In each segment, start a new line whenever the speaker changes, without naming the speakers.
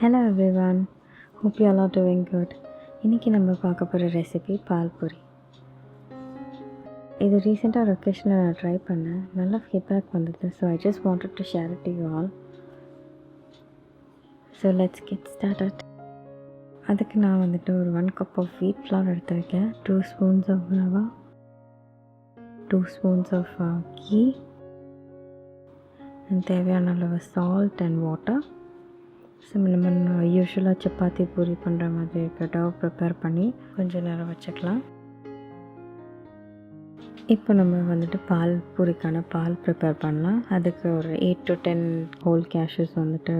Hello everyone, hope you all are doing good. இன்றைக்கி நம்ம பார்க்க போகிற ரெசிபி பால்பூரி. இது ரீசெண்டாக ஒரு ஒகேஷனில் நான் ட்ரை பண்ணேன், நல்ல ஃபீட்பேக் வந்தது. So I just wanted to share it to you all. So let's get started. அதுக்கு நான் ஒரு 1 cup ஆஃப் வீட் ஃப்ளவர் எடுத்துருக்கேன், 2 spoons of rava, 2 spoons of ghee, தேவையான அளவு சால்ட் அண்ட் வாட்டர். ஸோ நம்ம யூஸ்வலாக சப்பாத்தி பூரி பண்ணுற மாதிரி இருக்க டவ் ப்ரிப்பேர் பண்ணி கொஞ்சம் நேரம் வச்சுக்கலாம். இப்போ நம்ம பால் பூரிக்கான பால் ப்ரிப்பேர் பண்ணலாம். அதுக்கு ஒரு 8 to 10 ஹோல் கேஷ்யூஸ்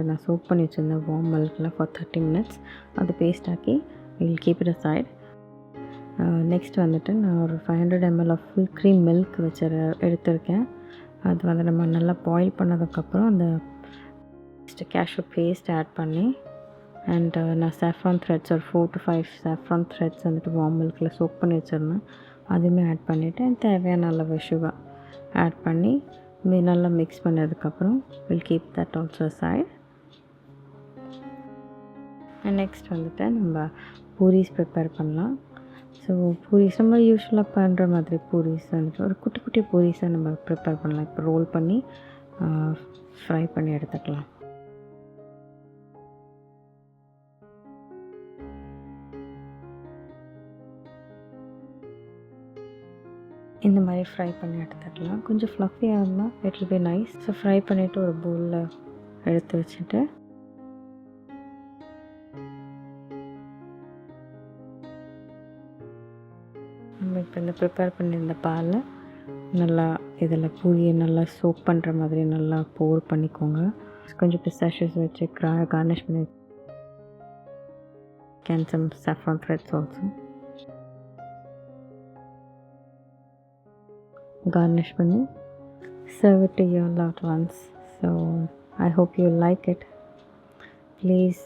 நான் சோக் பண்ணி வச்சுருந்தேன் வார்ம் மில்கில் ஃபார் 30 minutes. அது பேஸ்ட் ஆக்கி will keep it aside. Next நான் ஒரு 500 ml of full cream milk எடுத்திருக்கேன். அது நம்ம நல்லா பாயில் பண்ணதுக்கப்புறம் அந்த கேஷ்யூ பேஸ்ட் ஆட் பண்ணி அண்ட் நான் சாஃப்ரான் த்ரெட்ஸ் ஒரு 4 to 5 சாஃப்ரான் த்ரெட்ஸ் வார்ம் மில்கில் சோக் பண்ணி வச்சுருந்தேன். அதுவுமே ஆட் பண்ணிவிட்டு தேவையான அளவு சுகர் ஆட் பண்ணி நல்லா மிக்ஸ் பண்ணதுக்கப்புறம் will keep that also side. Next நம்ம பூரிஸ் ப்ரிப்பேர் பண்ணலாம். ஸோ பூரிஸ் நம்ம யூஸ்வலாக பண்ணுற மாதிரி பூரிஸ் ஒரு குட்டி குட்டி பூரிஸை நம்ம ப்ரிப்பேர் பண்ணலாம். இப்போ ரோல் பண்ணி ஃப்ரை பண்ணி எடுத்துக்கலாம். இந்த மாதிரி ஃப்ரை பண்ணி எடுத்துக்கலாம். கொஞ்சம் ஃப்ளஃபியாக இருந்தால் it will be nice. So fry பண்ணிவிட்டு ஒரு பவுலில் எடுத்து வச்சுட்டு நம்ம இப்போ இந்த ப்ரிப்பேர் பண்ணியிருந்த பாலில் நல்லா இதில் பூரியை நல்லா சோக் பண்ணுற மாதிரி நல்லா போர் பண்ணிக்கோங்க. கொஞ்சம் பிஸ்தாஷியஸ் வச்சு கார்னிஷ் பண்ணி some saffron threads also garnish பண்ணி serve it to your loved ones. So I hope you like it. Please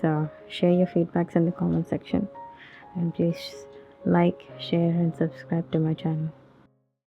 share your feedbacks in the comment section and please like, share and subscribe to my channel.